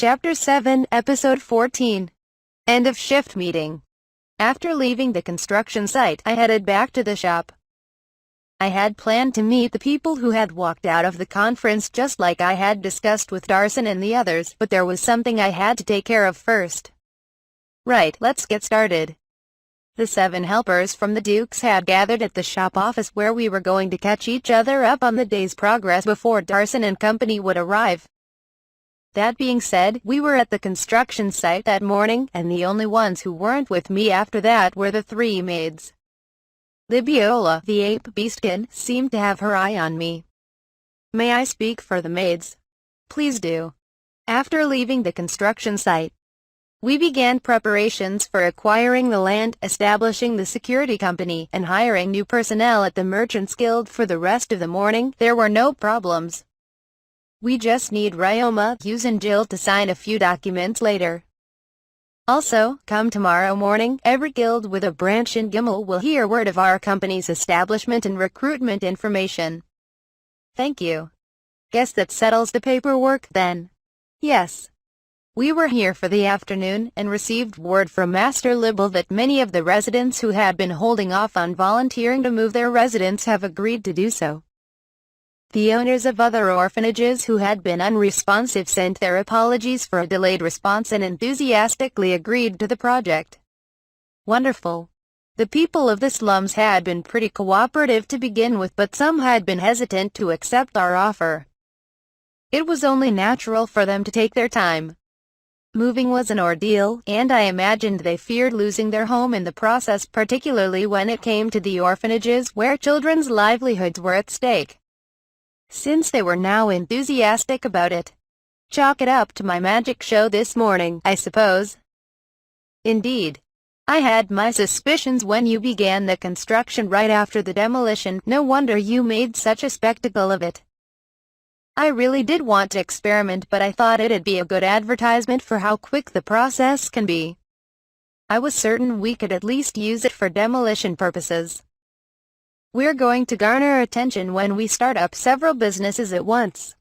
Chapter 7, Episode 14. End of shift meeting. After leaving the construction site, I headed back to the shop. I had planned to meet the people who had walked out of the conference just like I had discussed with Darson and the others, but there was something I had to take care of first. Right, let's get started. The 7 helpers from the Dukes had gathered at the shop office where we were going to catch each other up on the day's progress before Darson and company would arrive. That being said, we were at the construction site that morning, and the only ones who weren't with me after that were the 3 maids. Libiola, the ape beastkin, seemed to have her eye on me. May I speak for the maids? Please do. After leaving the construction site, we began preparations for acquiring the land, establishing the security company, and hiring new personnel at the Merchants Guild. For the rest of the morning, there were no problems. We just need Ryoma, Hughes and Jill to sign a few documents later. Also, come tomorrow morning, every guild with a branch in Gimel will hear word of our company's establishment and recruitment information. Thank you. Guess that settles the paperwork, then. Yes. We were here for the afternoon, and received word from Master Libel that many of the residents who had been holding off on volunteering to move their residence have agreed to do so. The owners of other orphanages who had been unresponsive sent their apologies for a delayed response and enthusiastically agreed to the project. Wonderful. The people of the slums had been pretty cooperative to begin with, but some had been hesitant to accept our offer. It was only natural for them to take their time. Moving was an ordeal, and I imagined they feared losing their home in the process, particularly when it came to the orphanages where children's livelihoods were at stake. Since they were now enthusiastic about it, chalk it up to my magic show this morning, I suppose. Indeed. I had my suspicions when you began the construction right after the demolition. No wonder you made such a spectacle of it. I really did want to experiment, but I thought it'd be a good advertisement for how quick the process can be. I was certain we could at least use it for demolition purposes. We're going to garner attention when we start up several businesses at once.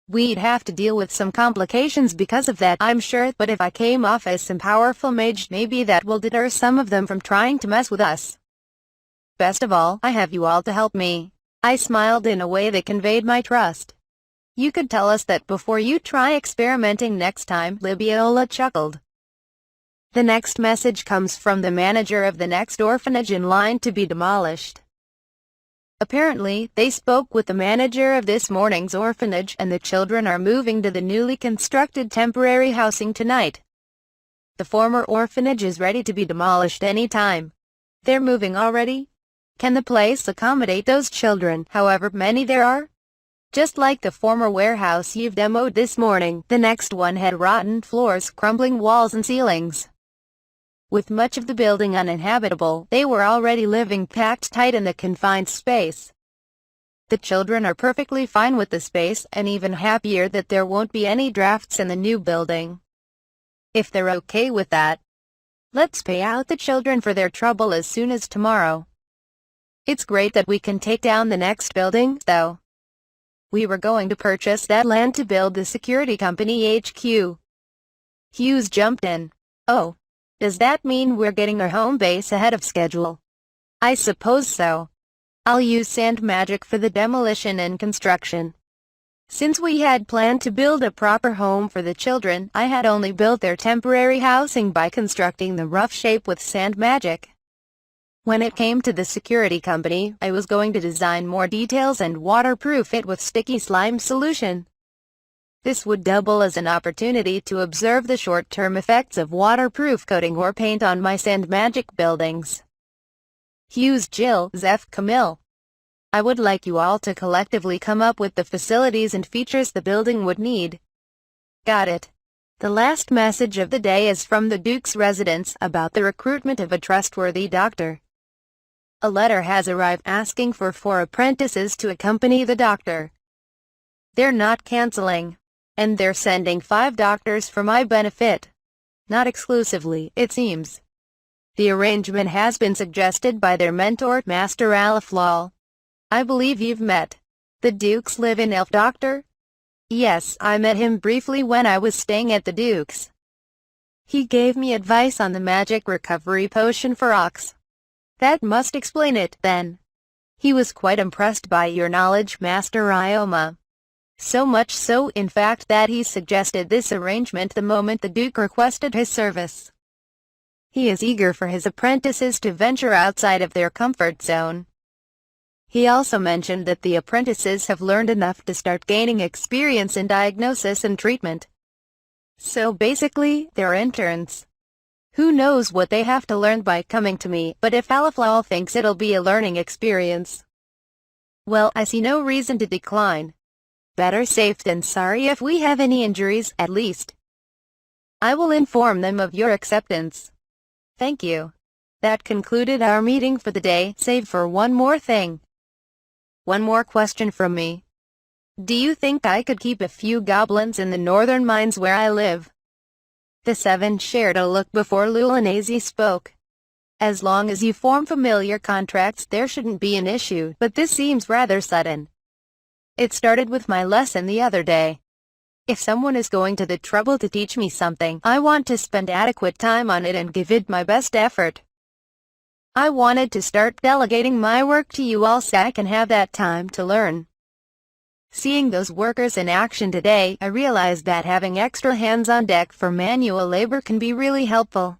We'd have to deal with some complications because of that, I'm sure, but if I came off as some powerful mage, maybe that will deter some of them from trying to mess with us. Best of all, I have you all to help me. I smiled in a way that conveyed my trust. You could tell us that before you try experimenting next time, Libiola chuckled. The next message comes from the manager of the next orphanage in line to be demolished. Apparently, they spoke with the manager of this morning's orphanage, and the children are moving to the newly constructed temporary housing tonight. The former orphanage is ready to be demolished any time. They're moving already? Can the place accommodate those children, however many there are? Just like the former warehouse you've demoed this morning, the next one had rotten floors, crumbling walls and ceilings. With much of the building uninhabitable, they were already living packed tight in the confined space. The children are perfectly fine with the space, and even happier that there won't be any drafts in the new building. If they're okay with that, let's pay out the children for their trouble as soon as tomorrow. It's great that we can take down the next building, though. We were going to purchase that land to build the security company HQ. Hughes jumped in. Oh. Does that mean we're getting our home base ahead of schedule? I suppose so. I'll use sand magic for the demolition and construction. Since we had planned to build a proper home for the children, I had only built their temporary housing by constructing the rough shape with sand magic. When it came to the security company, I was going to design more details and waterproof it with sticky slime solution. This would double as an opportunity to observe the short-term effects of waterproof coating or paint on my sand magic buildings. Hughes, Jill, Zeph, Camille. I would like you all to collectively come up with the facilities and features the building would need. Got it. The last message of the day is from the Duke's residence about the recruitment of a trustworthy doctor. A letter has arrived asking for 4 apprentices to accompany the doctor. They're not canceling, and they're sending 5 doctors for my benefit. Not exclusively, it seems. The arrangement has been suggested by their mentor, Master Alaflal. I believe you've met. The Dukes live in Elf Doctor? Yes, I met him briefly when I was staying at the Duke's. He gave me advice on the magic recovery potion for Ox. That must explain it, then. He was quite impressed by your knowledge, Master Ryoma. So much so, in fact, that he suggested this arrangement the moment the Duke requested his service. He is eager for his apprentices to venture outside of their comfort zone. He also mentioned that the apprentices have learned enough to start gaining experience in diagnosis and treatment. So basically, they're interns. Who knows what they have to learn by coming to me, but if Alaflal thinks it'll be a learning experience, well, I see no reason to decline. Better safe than sorry. If we have any injuries, at least I will inform them of your acceptance. Thank you. That concluded our meeting for the day, save for one more thing. One more question from me. Do you think I could keep a few goblins in the northern mines where I live? The seven shared a look before Lulanese spoke. As long as you form familiar contracts, there shouldn't be an issue, but this seems rather sudden. It started with my lesson the other day. If someone is going to the trouble to teach me something, I want to spend adequate time on it and give it my best effort. I wanted to start delegating my work to you all so I can have that time to learn. Seeing those workers in action today, I realized that having extra hands on deck for manual labor can be really helpful.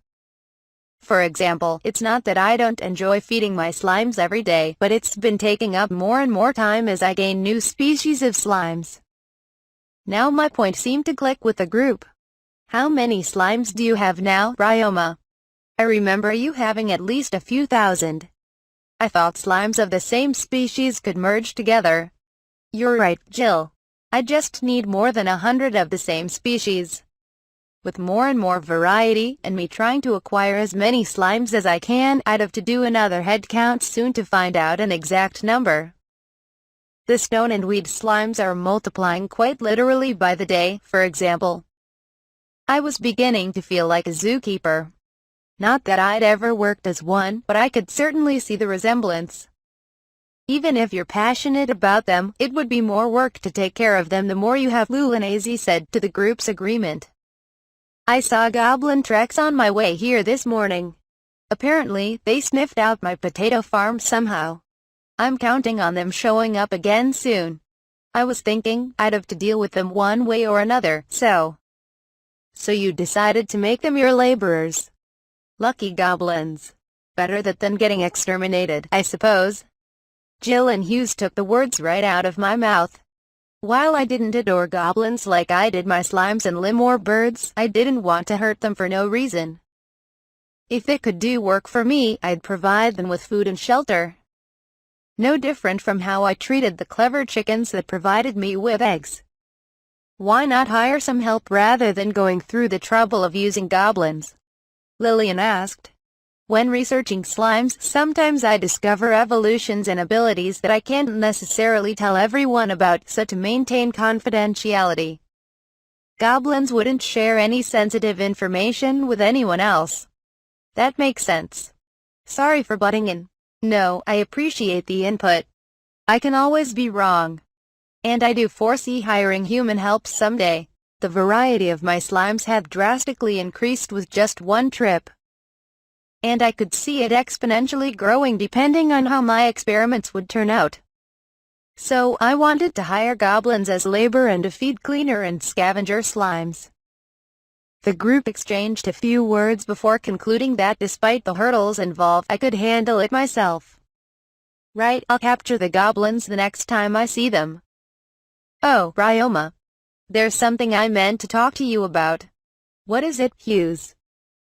For example, it's not that I don't enjoy feeding my slimes every day, but it's been taking up more and more time as I gain new species of slimes. Now my point seemed to click with the group. How many slimes do you have now, Ryoma? I remember you having at least a few thousand. I thought slimes of the same species could merge together. You're right, Jill. I just need more than 100 of the same species. With more and more variety, and me trying to acquire as many slimes as I can, I'd have to do another head count soon to find out an exact number. The stone and weed slimes are multiplying quite literally by the day, for example. I was beginning to feel like a zookeeper. Not that I'd ever worked as one, but I could certainly see the resemblance. Even if you're passionate about them, it would be more work to take care of them the more you have, Lulanese said to the group's agreement. I saw goblin tracks on my way here this morning. Apparently, they sniffed out my potato farm somehow. I'm counting on them showing up again soon. I was thinking I'd have to deal with them one way or another, so you decided to make them your laborers. Lucky goblins. Better that than getting exterminated, I suppose. Jill and Hughes took the words right out of my mouth. While I didn't adore goblins like I did my slimes and limor birds, I didn't want to hurt them for no reason. If it could do work for me, I'd provide them with food and shelter. No different from how I treated the clever chickens that provided me with eggs. Why not hire some help rather than going through the trouble of using goblins? Lillian asked. When researching slimes, sometimes I discover evolutions and abilities that I can't necessarily tell everyone about, so to maintain confidentiality, goblins wouldn't share any sensitive information with anyone else. That makes sense. Sorry for butting in. No, I appreciate the input. I can always be wrong. And I do foresee hiring human help someday. The variety of my slimes have drastically increased with just one trip. And I could see it exponentially growing depending on how my experiments would turn out. So I wanted to hire goblins as labor and to feed cleaner and scavenger slimes. The group exchanged a few words before concluding that despite the hurdles involved, I could handle it myself. Right, I'll capture the goblins the next time I see them. Oh, Ryoma. There's something I meant to talk to you about. What is it, Hughes?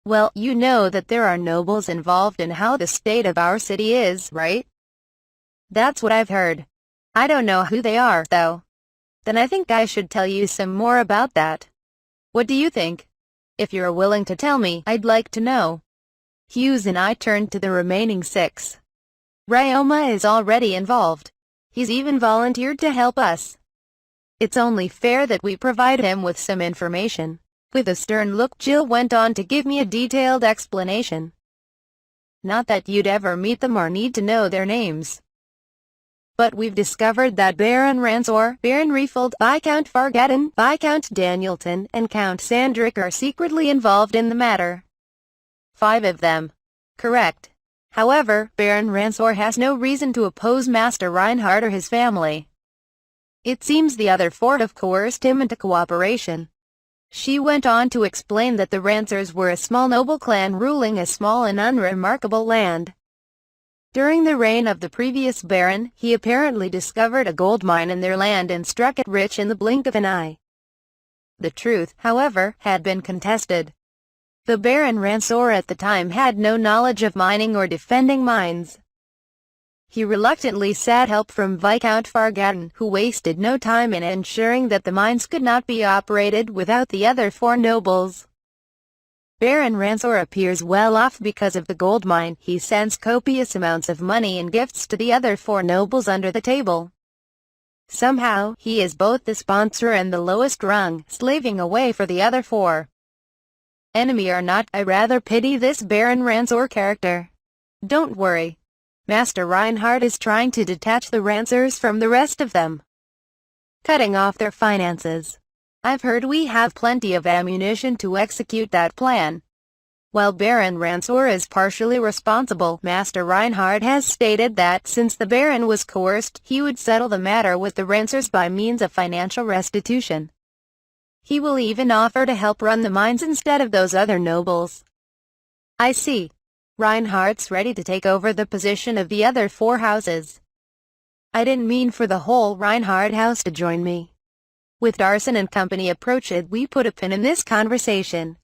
Well, you know that there are nobles involved in how the state of our city is, right? That's what I've heard. I don't know who they are, though. Then I think I should tell you some more about that. What do you think? If you're willing to tell me, I'd like to know. Hughes and I turned to the remaining 6. Ryoma is already involved. He's even volunteered to help us. It's only fair that we provide him with some information. With a stern look, Jill went on to give me a detailed explanation. Not that you'd ever meet them or need to know their names. But we've discovered that Baron Ransor, Baron Refold, Viscount Fargaddon, Viscount Danielton, and Count Sandrick are secretly involved in the matter. 5 of them. Correct. However, Baron Ransor has no reason to oppose Master Reinhardt or his family. It seems the other 4 have coerced him into cooperation. She went on to explain that the Ransors were a small noble clan ruling a small and unremarkable land. During the reign of the previous Baron, he apparently discovered a gold mine in their land and struck it rich in the blink of an eye. The truth, however, had been contested. The Baron Ransor at the time had no knowledge of mining or defending mines. He reluctantly sought help from Viscount Fargaddon, who wasted no time in ensuring that the mines could not be operated without the other 4 nobles. Baron Ransor appears well off because of the gold mine. He sends copious amounts of money and gifts to the other 4 nobles under the table. Somehow, he is both the sponsor and the lowest rung, slaving away for the other 4. Enemy or not, I rather pity this Baron Ransor character. Don't worry. Master Reinhardt is trying to detach the Ransors from the rest of them, cutting off their finances. I've heard we have plenty of ammunition to execute that plan. While Baron Ransor is partially responsible, Master Reinhardt has stated that since the Baron was coerced, he would settle the matter with the Ransors by means of financial restitution. He will even offer to help run the mines instead of those other nobles. I see. Reinhardt's ready to take over the position of the other 4 houses. I didn't mean for the whole Reinhardt house to join me. With Darson and company approached, we put a pin in this conversation.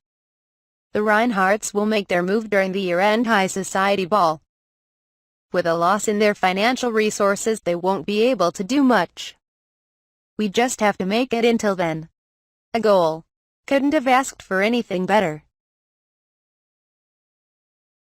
The Reinhardts will make their move during the year-end high society ball. With a loss in their financial resources, they won't be able to do much. We just have to make it until then. A goal. Couldn't have asked for anything better.